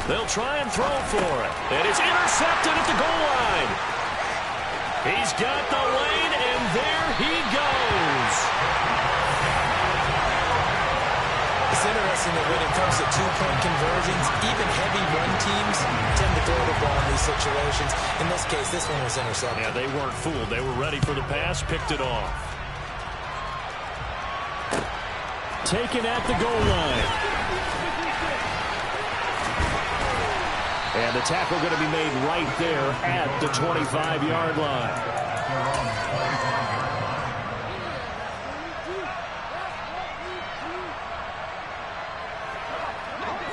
[SPEAKER 1] They'll try and throw for it. And it's intercepted at the goal line. He's got the lane, and there he goes.
[SPEAKER 2] It's interesting that when it comes to 2-point conversions, even heavy run teams tend to throw the ball in these situations. In this case, this one was intercepted.
[SPEAKER 1] Yeah, they weren't fooled. They were ready for the pass, picked it off.
[SPEAKER 3] Taken at the goal line. And the tackle going to be made right there at the 25-yard line.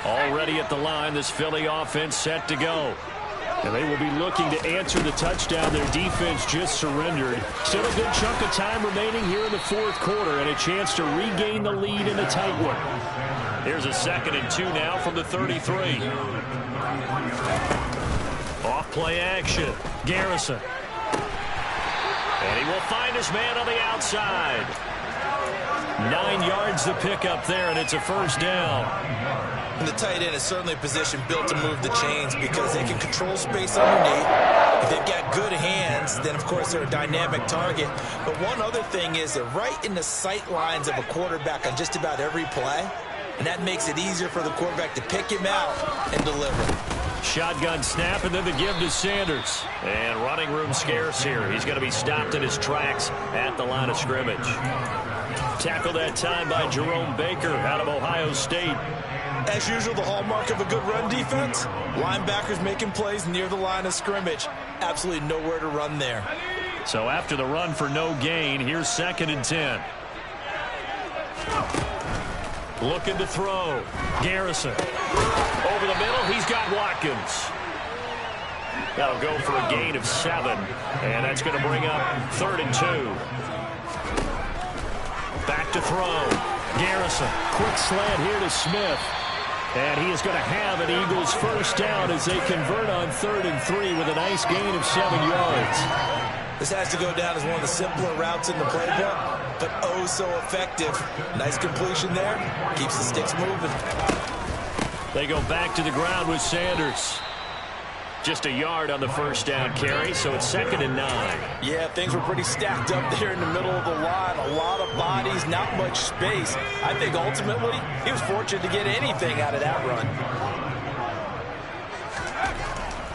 [SPEAKER 1] Already at the line, this Philly offense set to go. And they will be looking to answer the touchdown their defense just surrendered. Still a good chunk of time remaining here in the 4th quarter and a chance to regain the lead in a tight one. Here's a 2nd and 2 now from the 33. Off play action. Garrison. And he will find his man on the outside. 9 yards to pick up there, and it's a 1st down.
[SPEAKER 2] And the tight end is certainly a position built to move the chains because they can control space underneath. If they've got good hands, then, of course, they're a dynamic target. But one other thing is they're right in the sight lines of a quarterback on just about every play, and that makes it easier for the quarterback to pick him out and deliver.
[SPEAKER 1] Shotgun snap, and then the give to Sanders. And running room scarce here. He's going to be stopped in his tracks at the line of scrimmage. Tackled that time by Jerome Baker out of Ohio State.
[SPEAKER 2] As usual, the hallmark of a good run defense, linebackers making plays near the line of scrimmage. Absolutely nowhere to run there.
[SPEAKER 1] So after the run for no gain, here's 2nd and 10. Looking to throw. Garrison. Over the middle, he's got Watkins. That'll go for a gain of 7. And that's going to bring up 3rd and 2. Back to throw. Garrison. Quick slant here to Smith. And he is going to have an Eagles 1st down as they convert on 3rd and 3 with a nice gain of 7 yards.
[SPEAKER 2] This has to go down as one of the simpler routes in the playbook, but oh so effective. Nice completion there. Keeps the sticks moving.
[SPEAKER 1] They go back to the ground with Sanders. Just a yard on the 1st down carry, so it's 2nd and 9.
[SPEAKER 2] Yeah, things were pretty stacked up there in the middle of the line. A lot of bodies, not much space. I think ultimately he was fortunate to get anything out of that run.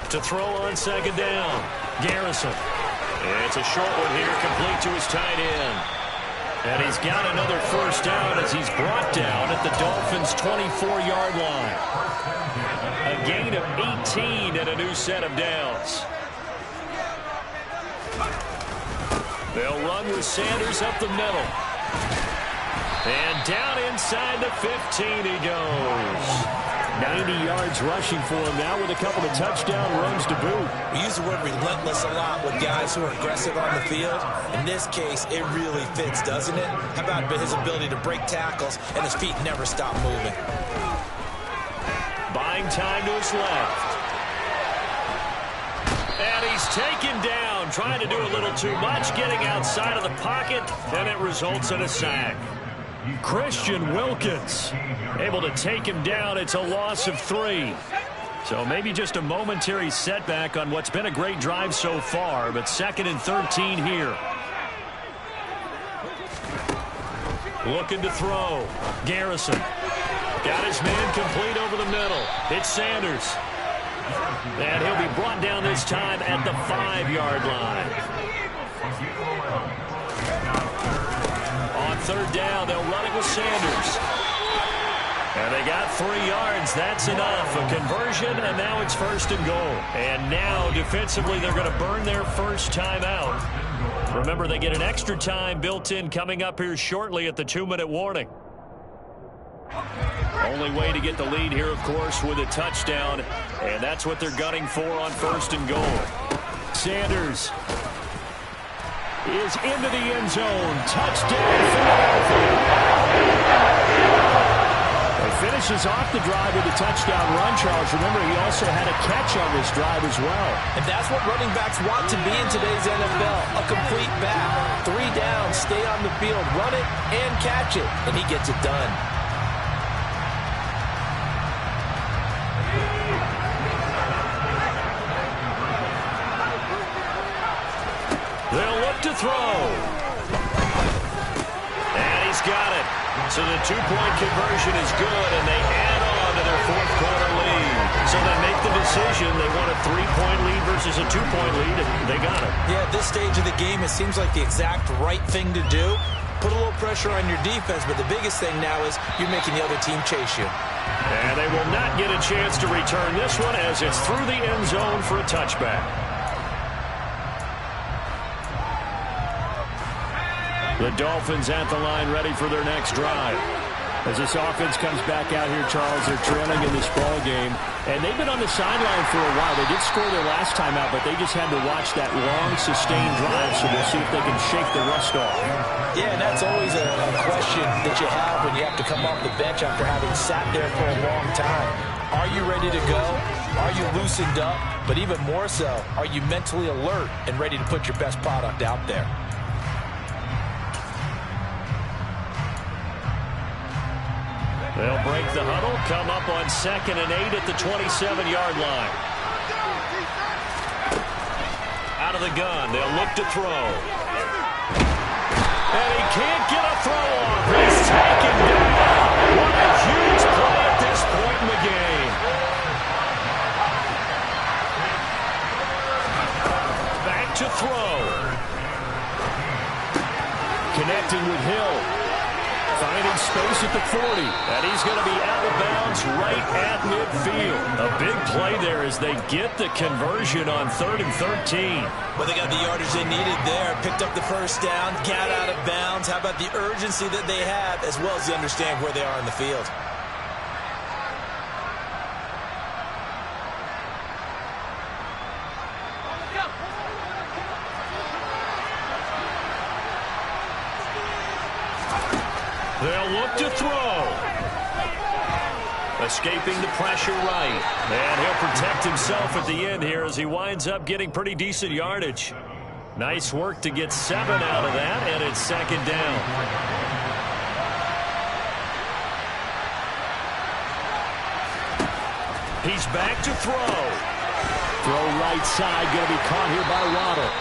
[SPEAKER 1] To throw on 2nd down, Garrison. It's a short one here, complete to his tight end. And he's got another 1st down as he's brought down at the Dolphins' 24-yard line. A gain of 18 and a new set of downs. They'll run with Sanders up the middle. And down inside the 15 he goes.
[SPEAKER 3] 90 yards rushing for him now with a couple of touchdown runs to boot.
[SPEAKER 2] We use the word relentless a lot with guys who are aggressive on the field. In this case, it really fits, doesn't it? How about his ability to break tackles and his feet never stop moving?
[SPEAKER 1] Buying time to his left. And he's taken down, trying to do a little too much, getting outside of the pocket, and it results in a sack. Christian Wilkins able to take him down. It's a loss of 3. So maybe just a momentary setback on what's been a great drive so far, but 2nd and 13 here. Looking to throw. Garrison got his man complete over the middle. It's Sanders. And he'll be brought down this time at the 5-yard line. On 3rd down, they'll run it with Sanders. And they got 3 yards. That's enough. A conversion, and now it's 1st and goal. And now, defensively, they're going to burn their first timeout. Remember, they get an extra time built in coming up here shortly at the 2-minute warning. Only way to get the lead here, of course, with a touchdown. And that's what they're gunning for on 1st and goal. Sanders is into the end zone. Touchdown, Philadelphia. He finishes off the drive with a touchdown run, Charles. Remember, he also had a catch on this drive as well.
[SPEAKER 2] And that's what running backs want to be in today's NFL. A complete back. 3 down, stay on the field, run it, and catch it. And he gets it done.
[SPEAKER 1] They'll look to throw. And he's got it. So the 2-point conversion is good, and they add on to their 4th quarter lead. So they make the decision. They want a 3-point lead versus a 2-point lead, and they got it.
[SPEAKER 2] Yeah, at this stage of the game, it seems like the exact right thing to do. Put a little pressure on your defense, but the biggest thing now is you're making the other team chase you.
[SPEAKER 1] And they will not get a chance to return this one as it's through the end zone for a touchback. The Dolphins at the line ready for their next drive. As this offense comes back out here, Charles, they're trailing in this ball game. And they've been on the sideline for a while. They did score their last time out, but they just had to watch that long, sustained drive. So we'll see if they can shake the rust off.
[SPEAKER 2] Yeah, and that's always a question that you have when you have to come off the bench after having sat there for a long time. Are you ready to go? Are you loosened up? But even more so, are you mentally alert and ready to put your best product out there?
[SPEAKER 1] They'll break the huddle, come up on 2nd and 8 at the 27-yard line. Out of the gun, they'll look to throw. And he can't get a throw off. He's taken down. What a huge play at this point in the game. Back to throw. Connecting with Hill. Finding space at the 40. And he's going to be out of bounds right at midfield. A big play there as they get the conversion on 3rd and 13.
[SPEAKER 2] Well, they got the yardage they needed there. Picked up the first down, got out of bounds. How about the urgency that they have, as well as they understand where they are in the field?
[SPEAKER 1] They'll look to throw. Escaping the pressure right. And he'll protect himself at the end here as he winds up getting pretty decent yardage. Nice work to get 7 out of that, and it's 2nd down. He's back to throw.
[SPEAKER 3] Throw right side, going to be caught here by Waddle.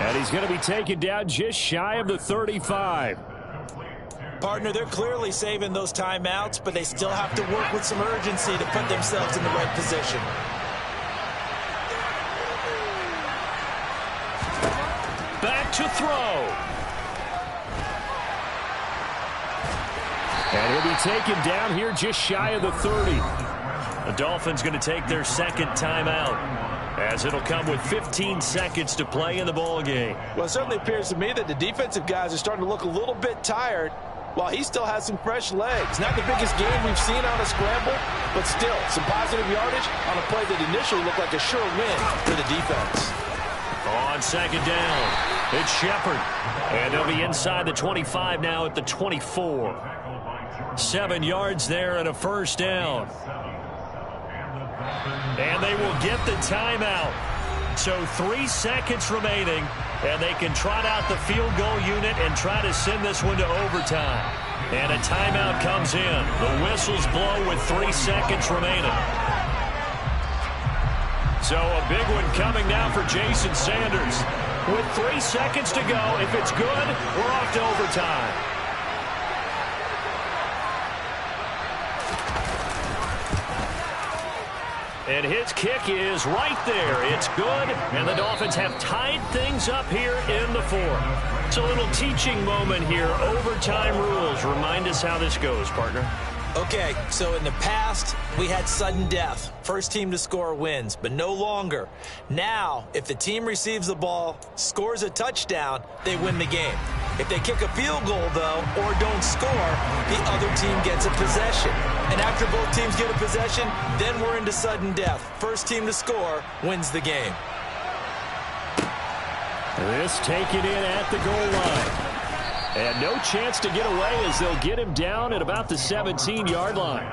[SPEAKER 3] And he's going to be taken down just shy of the 35.
[SPEAKER 2] Partner, they're clearly saving those timeouts, but they still have to work with some urgency to put themselves in the right position.
[SPEAKER 1] Back to throw.
[SPEAKER 3] And he'll be taken down here just shy of the 30.
[SPEAKER 1] The Dolphins going to take their 2nd timeout, as it'll come with 15 seconds to play in the ball game.
[SPEAKER 2] Well, it certainly appears to me that the defensive guys are starting to look a little bit tired. Well, he still has some fresh legs. Not the biggest game we've seen on a scramble, but still some positive yardage on a play that initially looked like a sure win for the defense.
[SPEAKER 1] On second down, it's Shepard. And they'll be inside the 25 now at the 24. 7 yards there and a first down. And they will get the timeout. So 3 seconds remaining, and they can trot out the field goal unit and try to send this one to overtime. And a timeout comes in. The whistles blow with 3 seconds remaining. So a big one coming now for Jason Sanders. With 3 seconds to go, if it's good, we're off to overtime. And his kick is right there. It's good, and the Dolphins have tied things up here in the fourth. It's a little teaching moment here. Overtime rules. Remind us how this goes, partner.
[SPEAKER 2] Okay, so in the past, we had sudden death. First team to score wins, but no longer. Now, if the team receives the ball, scores a touchdown, they win the game. If they kick a field goal, though, or don't score, the other team gets a possession. And after both teams get a possession, then we're into sudden death. First team to score wins the game.
[SPEAKER 3] This taken in at the goal line. And no chance to get away as they'll get him down at about the 17-yard line.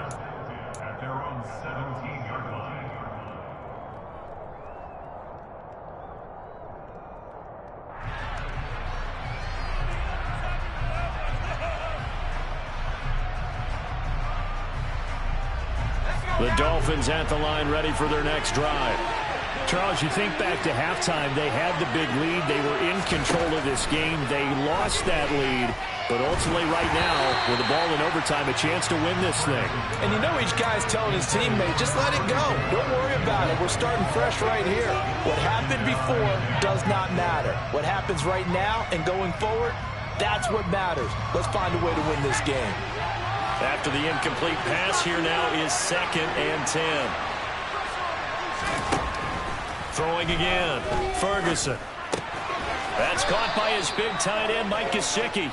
[SPEAKER 3] The Dolphins at the line ready for their next drive. Charles, you think back to halftime, they had the big lead. They were in control of this game. They lost that lead, but ultimately right now, with the ball in overtime, a chance to win this thing.
[SPEAKER 2] And you know each guy's telling his teammate, just let it go. Don't worry about it. We're starting fresh right here. What happened before does not matter. What happens right now and going forward, that's what matters. Let's find a way to win this game.
[SPEAKER 1] After the incomplete pass, here now is 2nd and 10. Throwing again, Ferguson. That's caught by his big tight end, Mike Gesicki.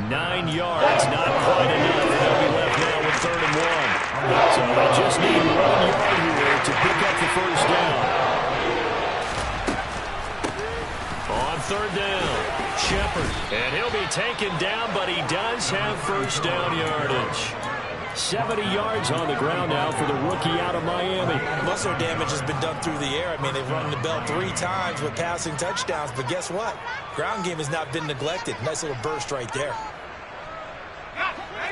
[SPEAKER 1] 9 yards, not quite enough. They'll be left now with 3rd and 1. So they just need 1 yard here to pick up the first down. On 3rd down, Shepard. And he'll be taken down, but he does have first down yardage. 70 yards on the ground now for the rookie out of Miami.
[SPEAKER 2] Muscle damage has been done through the air. I mean, they've rung the bell 3 times with passing touchdowns, but guess what? Ground game has not been neglected. Nice little burst right there.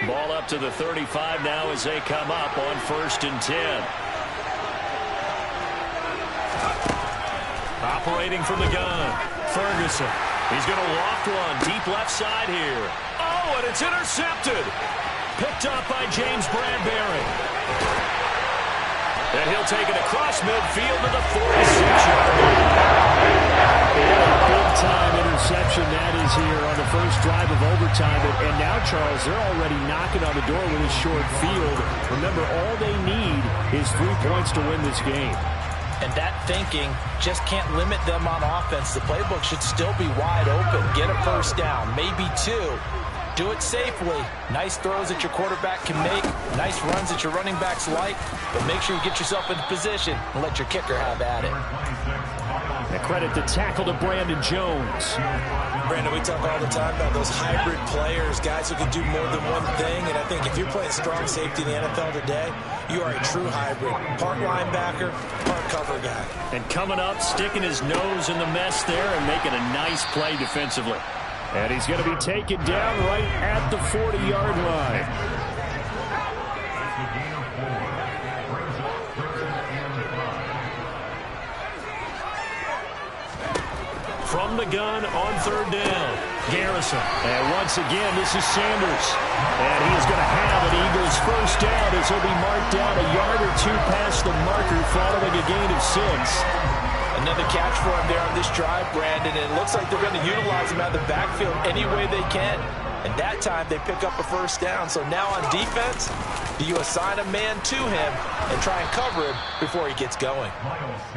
[SPEAKER 1] Ball up to the 35 now as they come up on 1st and 10. Operating from the gun, Ferguson. He's going to loft one deep left side here. Oh, and it's intercepted. Picked up by James Bradbury. And he'll take it across midfield to the 46-yard line.
[SPEAKER 3] Big-time interception that is here on the first drive of overtime. And now, Charles, they're already knocking on the door with a short field. Remember, all they need is 3 points to win this game.
[SPEAKER 2] And that thinking just can't limit them on offense. The playbook should still be wide open. Get a first down, maybe 2. Do it safely. Nice throws that your quarterback can make. Nice runs that your running backs like. But make sure you get yourself into position and let your kicker have at it.
[SPEAKER 3] And credit the tackle to Brandon Jones.
[SPEAKER 2] Brandon, we talk all the time about those hybrid players, guys who can do more than one thing. And I think if you're playing strong safety in the NFL today, you are a true hybrid. Part linebacker, part cover guy.
[SPEAKER 1] And coming up, sticking his nose in the mess there and making a nice play defensively.
[SPEAKER 3] And he's going to be taken down right at the 40-yard line.
[SPEAKER 1] From the gun on 3rd down, Garrison.
[SPEAKER 3] And once again, this is Sanders. And he is going to have an Eagles first down as he'll be marked down a yard or 2 past the marker following a gain of 6.
[SPEAKER 2] Another catch for him there on this drive, Brandon. And it looks like they're going to utilize him out of the backfield any way they can. And that time they pick up a first down. So now on defense, do you assign a man to him and try and cover him before he gets going?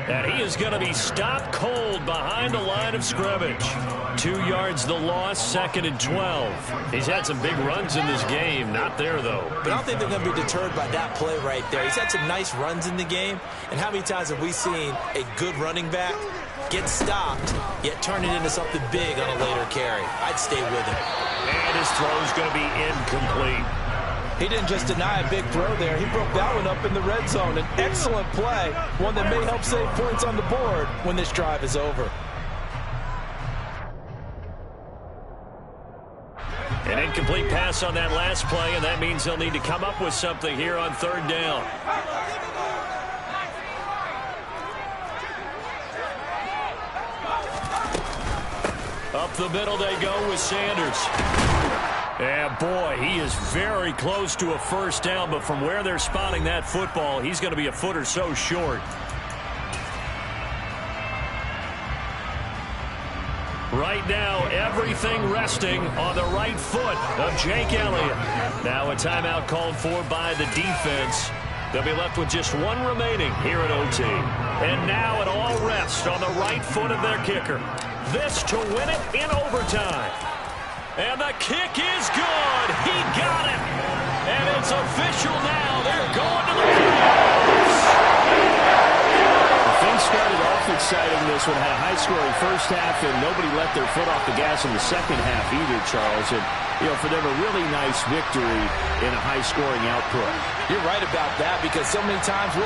[SPEAKER 1] And he is going to be stopped cold behind the line of scrimmage. 2 yards the loss, 2nd and 12. He's had some big runs in this game. Not there, though.
[SPEAKER 2] But I don't think they're going to be deterred by that play right there. He's had some nice runs in the game. And how many times have we seen a good running back get stopped, yet turn it into something big on a later carry? I'd stay with him.
[SPEAKER 1] And his throw is going to be incomplete.
[SPEAKER 2] He didn't just deny a big throw there. He broke that one up in the red zone. An excellent play, one that may help save points on the board when this drive is over.
[SPEAKER 1] An incomplete pass on that last play, and that means they'll need to come up with something here on 3rd down. Up the middle they go with Sanders. Yeah, boy, he is very close to a first down, but from where they're spotting that football, he's going to be a foot or so short. Right now, everything resting on the right foot of Jake Elliott. Now a timeout called for by the defense. They'll be left with just one remaining here at OT. And now it all rests on the right foot of their kicker. This to win it in overtime. And the kick is good. He got it. And it's official now. They're going to the playoffs.
[SPEAKER 3] Things started off exciting. This one had a high-scoring first half, and nobody let their foot off the gas in the second half either, Charles. And, you know, for them, a really nice victory in a high-scoring output.
[SPEAKER 2] You're right about that, because so many times we'll